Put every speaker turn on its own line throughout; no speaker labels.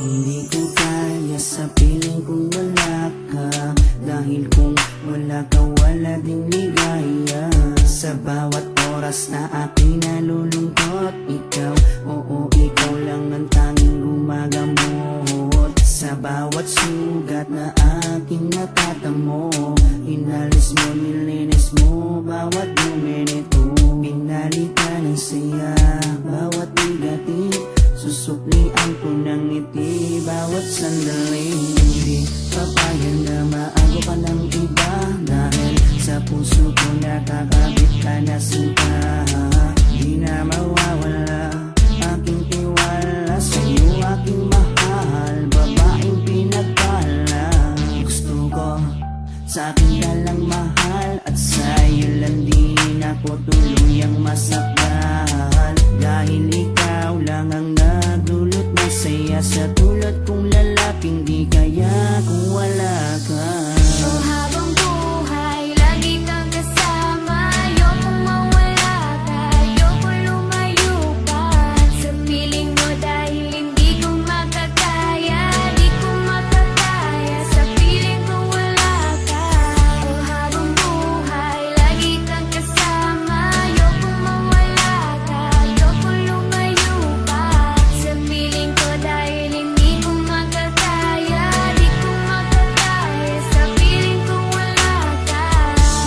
Hindi ko kaya sa piling kung wala ka, dahil kung wala ka wala ding ligaya. Sa bawat oras na aking nalulungkot, ikaw, oo ikaw lang ang tanging gumagamot. Sa bawat sugat na aking natatamo, inalis mo, nilinis mo bawat minuto. Pinalitan ng saya bawat negative, susuklian ko ng ngiti bawat sandali. Hindi papayag na maago ka ng iba, dahil sa puso ko nakakabit ka na sinta. Di na mawawala aking tiwala sa'yo, aking mahal, babaeng pinagpala. Gusto ko sa'kin ka lang mahal, at sa'yo lang din ako tuluyang masaktan. Dahil ikaw lang ang nagdulot ng saya sa tulad kong lalaking di kaya kung wala ka.
Oh, habang buhay, lagi kang kasama. Ayokong mawala ka, ayokong lumayo pa sa piling mo, dahil hindi ko makakaya, di ko makakaya sa piling kong wala ka. Oh, habang buhay, lagi kang kasama. Ayokong mawala ka, ayokong lumayo pa sa piling ko, dahil hindi ko makakaya, di ko makakaya sa piling kong wala ka.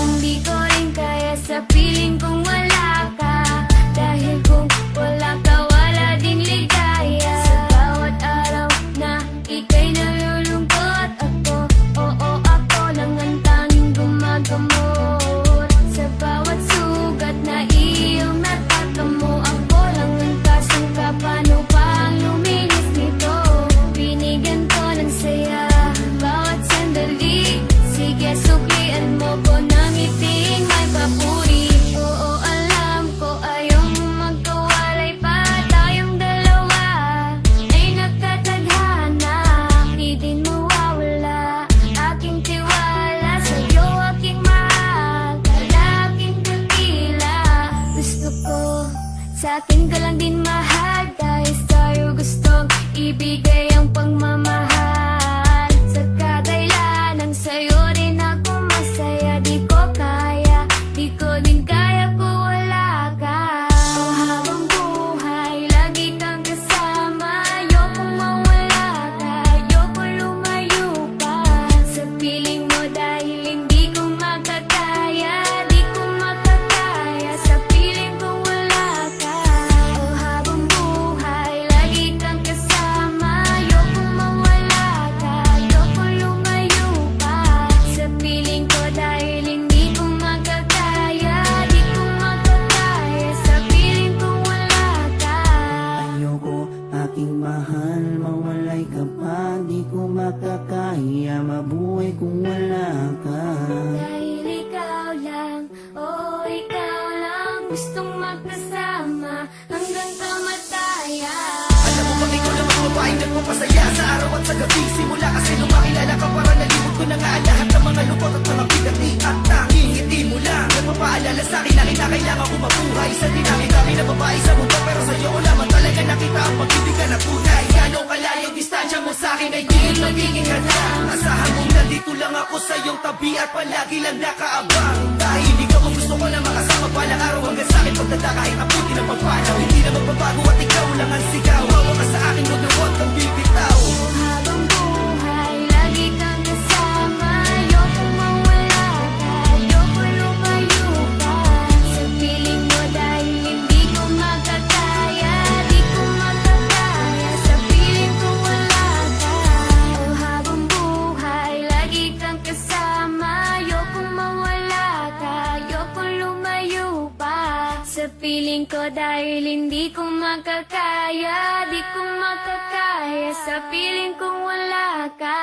Hindi ko rin kaya sa piling kong wala ka, dahil kung wala ka wala din ligaya. Sa bawat araw na ika'y nalulungkot, ako, oo ako lang ang tanging gumagamot. Sa bawat sugat na iyong natatamo, ako lang ang kasangka, paano pa ang luminis nito? Binigyan ko ng saya bawat sandali, sige suklian mo ko ng ngiting may papuri. Oo alam ko ayaw mo magkawalay pa, tayong dalawa ay nagkatadhana. Di din mawawala aking tiwala sa'yo, aking mahal, lalaking dakila. Gusto ko sa'kin ka lang din mahal, dahil sa'yo gustong ibigay ang pagmamahal. Sa kadailanang sa'yo rin ako masaya, di ko kaya, di ko din kaya kung wala ka. Oh, habang buhay, lagi kang kasama. Ayokong mawala ka, ayokong lumayo pa sa piling mo, dahil hindi ko makakaya, di ko makakaya sa piling kong wala ka. Oh, habang buhay, lagi kang kasama. Ayokong mawala ka, ayokong lumayo pa sa piling ko, dahil hindi ko makakaya, di ko makakaya sa piling kong wala ka.
Ayoko aking mahal, mawalay ka pa, di ko makakaya mabuhay kung wala ka.
Dahil ikaw lang, oo ikaw lang, gustong magkasama hanggang kamatayan.
Alam mo bang ikaw lang ang babaeng nagpapasaya sa araw at sa gabi? Simula kasi nung makilala ka, parang nalimot ko na nga ang lahat ng mga lungkot at mga bigati. At tanging ngiti mo lang nagpapaalala sa'kin na kinakailangan ko mabuhay sa dinami-dami na babae sa mundo. Pero sa'yo ko lamang talaga nakita ang pag-ibig na tunay. Gano'ng kalayo distansya mo sa'kin ay di rin magiging hadlang. Asahan mong nandito lang ako sa iyong tabi at palagi lang nakaabang. Dahil ikaw ang gusto ko na makasama balang araw hanggang sa'kin pagdada kahit abutin ang pagpanaw. Hindi na magbabago at ikaw lang ang sigaw. Bawa ka sa akin, huwag na huwag kang bibitaw.
Habang buhay, lagi kang kasama. Ayokong mawala ka, ayokong lumayo pa sa piling mo, dahil hindi ko makakaya, di ko makakaya sa piling kong wala ka. Oh, habang buhay, lagi kang kasama. Ayokong mawala ka, ayokong lumayo pa sa piling ko, dahil hindi ko makakaya, di ko makakaya sa piling kong wala ka.